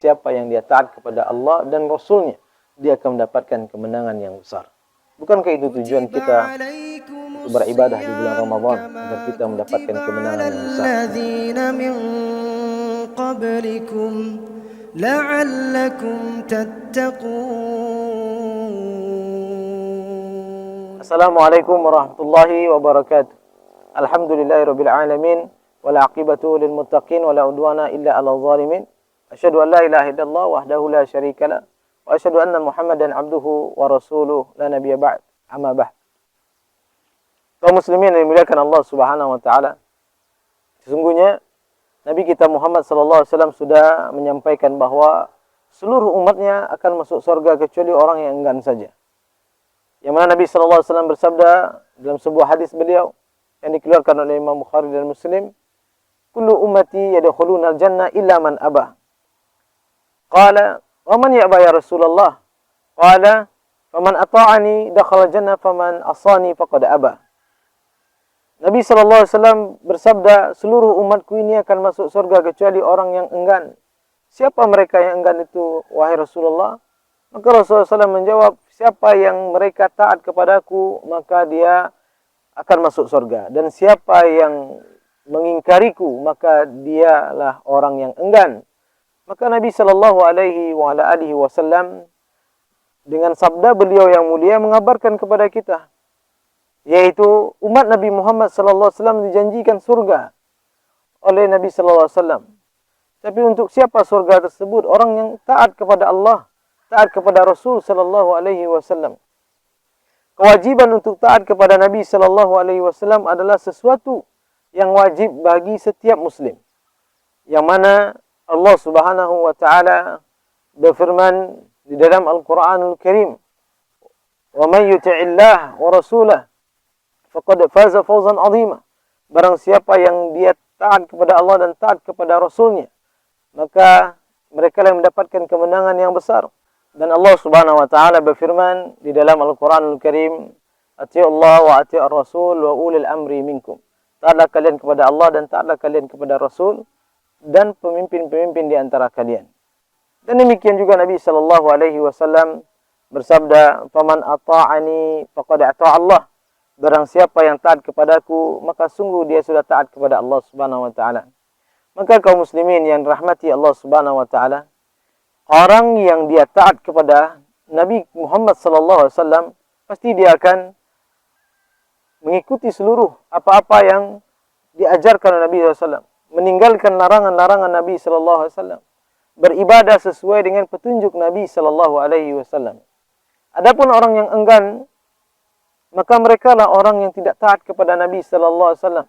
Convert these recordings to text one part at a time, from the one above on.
Siapa yang dia taat kepada Allah dan Rasulnya, dia akan mendapatkan kemenangan yang besar. Bukankah itu tujuan kita untuk beribadah di bulan Ramadan, agar kita mendapatkan kemenangan yang besar? Assalamualaikum warahmatullahi wabarakatuh. Alhamdulillahirabbil alamin, wal aqibatu lil muttaqin, wala udwana illa 'alal zalimin. Asyhadu an la ilaha illallah wahdahu la syarikalah, wa asyhadu anna Muhammadan abduhu wa rasuluh la nabiyya ba'd. Amma ba'd. Kaum muslimin yang dimuliakan Allah Subhanahu wa taala, sesungguhnya Nabi kita Muhammad sallallahu alaihi wasallam sudah menyampaikan bahwa seluruh umatnya akan masuk surga kecuali orang yang enggan saja. Yang mana Nabi sallallahu alaihi wasallam bersabda dalam sebuah hadis beliau yang dikeluarkan oleh Imam Bukhari dan Muslim, "Kullu ummati yadkhuluna al-jannah illa man abah." Qala, "Wa man ya'ba ya Rasulullah?" Qala, "Faman ata'ani dakhala al-jannah, faman asani faqad aba." Nabi sallallahu alaihi wasallam bersabda, seluruh umatku ini akan masuk surga kecuali orang yang enggan. Siapa mereka yang enggan itu, wahai Rasulullah? Maka Rasulullah SAW menjawab, siapa yang mereka taat kepadaku, maka dia akan masuk surga. Dan siapa yang mengingkariku, maka dialah orang yang enggan. Maka Nabi sallallahu alaihi wasallam dengan sabda beliau yang mulia mengabarkan kepada kita, yaitu umat Nabi Muhammad sallallahu alaihi wasallam dijanjikan surga oleh Nabi sallallahu alaihi wasallam. Tapi untuk siapa surga tersebut? Orang yang taat kepada Allah, taat kepada Rasul sallallahu alaihi wasallam. Kewajiban untuk taat kepada Nabi sallallahu alaihi wasallam adalah sesuatu yang wajib bagi setiap muslim. Yang mana Allah Subhanahu wa taala berfirman di dalam Al-Qur'anul Karim, "Wa may yuti'illah wa rasulahu faqad faza fawzan 'azima." Barang siapa yang dia taat kepada Allah dan taat kepada Rasulnya, maka mereka yang mendapatkan kemenangan yang besar. Dan Allah Subhanahu wa taala berfirman di dalam Al-Qur'anul Karim, "Atii'ullah wa atii'ar rasul wa ulil amri minkum." Taatlah kalian kepada Allah dan taatlah kalian kepada Rasul dan pemimpin-pemimpin di antara kalian. Dan demikian juga Nabi sallallahu alaihi wasallam bersabda, "Faman ata'ani faqad ata'a Allah." Barang siapa yang taat kepadaku, maka sungguh dia sudah taat kepada Allah Subhanahu wa taala. Maka kaum muslimin yang rahmati Allah Subhanahu wa taala, orang yang dia taat kepada Nabi Muhammad sallallahu alaihi wasallam, pasti dia akan mengikuti seluruh apa-apa yang diajarkan oleh Nabi sallallahu alaihi wasallam, meninggalkan larangan-larangan Nabi sallallahu alaihi wasallam, beribadah sesuai dengan petunjuk Nabi sallallahu alaihi wasallam. Adapun orang yang enggan, maka mereka lah orang yang tidak taat kepada Nabi sallallahu alaihi wasallam.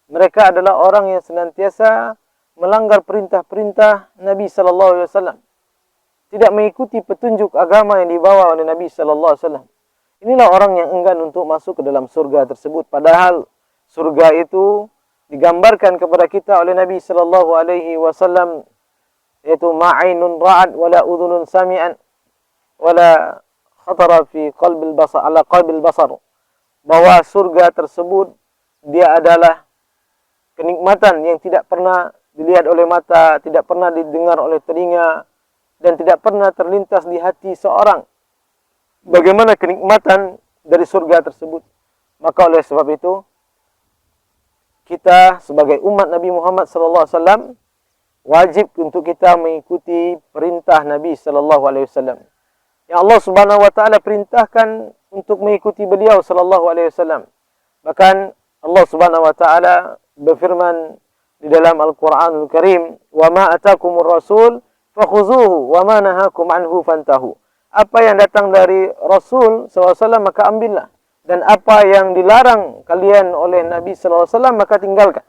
Mereka adalah orang yang senantiasa melanggar perintah-perintah Nabi sallallahu alaihi wasallam, tidak mengikuti petunjuk agama yang dibawa oleh Nabi sallallahu alaihi wasallam. Inilah orang yang enggan untuk masuk ke dalam surga tersebut. Padahal surga itu digambarkan kepada kita oleh Nabi sallallahu alaihi wasallam, yaitu ma'ainun ra'at wala udhunun sami'an wala khatara fi qalbil basar ala qalbil basar, bahwa surga tersebut dia adalah kenikmatan yang tidak pernah dilihat oleh mata, tidak pernah didengar oleh telinga, dan tidak pernah terlintas di hati seorang bagaimana kenikmatan dari surga tersebut. Maka oleh sebab itu, kita sebagai umat Nabi Muhammad sallallahu alaihi wasallam wajib untuk kita mengikuti perintah Nabi sallallahu alaihi wasallam. Yang Allah Subhanahu wa taala perintahkan untuk mengikuti beliau sallallahu alaihi wasallam. Bahkan Allah Subhanahu wa taala berfirman di dalam Al-Qur'anul Karim, "Wa ma atakumur rasul fakhuzuhu wa ma nahakum anhu fantahu." Apa yang datang dari Rasul sallallahu alaihi wasallam maka ambillah, dan apa yang dilarang kalian oleh Nabi sallallahu alaihi wasallam maka tinggalkan.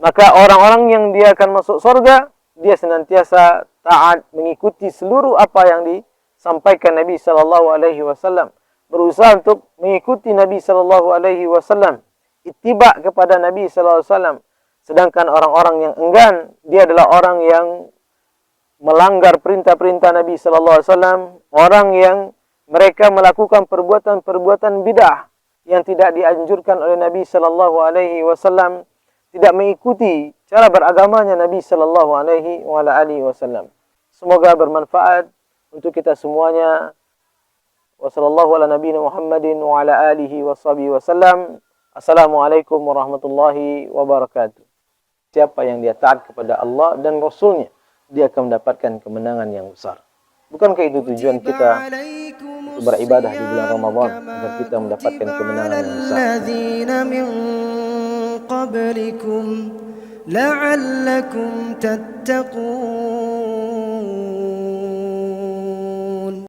Maka orang-orang yang dia akan masuk surga, dia senantiasa taat mengikuti seluruh apa yang disampaikan Nabi sallallahu alaihi wasallam, berusaha untuk mengikuti Nabi sallallahu alaihi wasallam, ittiba kepada Nabi sallallahu alaihi wasallam. Sedangkan orang-orang yang enggan, dia adalah orang yang melanggar perintah-perintah Nabi sallallahu alaihi wasallam, orang yang mereka melakukan perbuatan-perbuatan bidah yang tidak dianjurkan oleh Nabi sallallahu alaihi wasallam, tidak mengikuti cara beragamanya Nabi sallallahu alaihi wasallam. Semoga bermanfaat untuk kita semuanya. Wassallallahu ala nabiyina Muhammadin wa ala alihi washabihi wasallam. Assalamualaikum warahmatullahi wabarakatuh. Siapa yang dia taat kepada Allah dan Rasulnya, dia akan mendapatkan kemenangan yang besar. Bukankah itu tujuan kita untuk beribadah di bulan Ramadan, agar kita mendapatkan kemenangan yang besar? لعلكم تتقون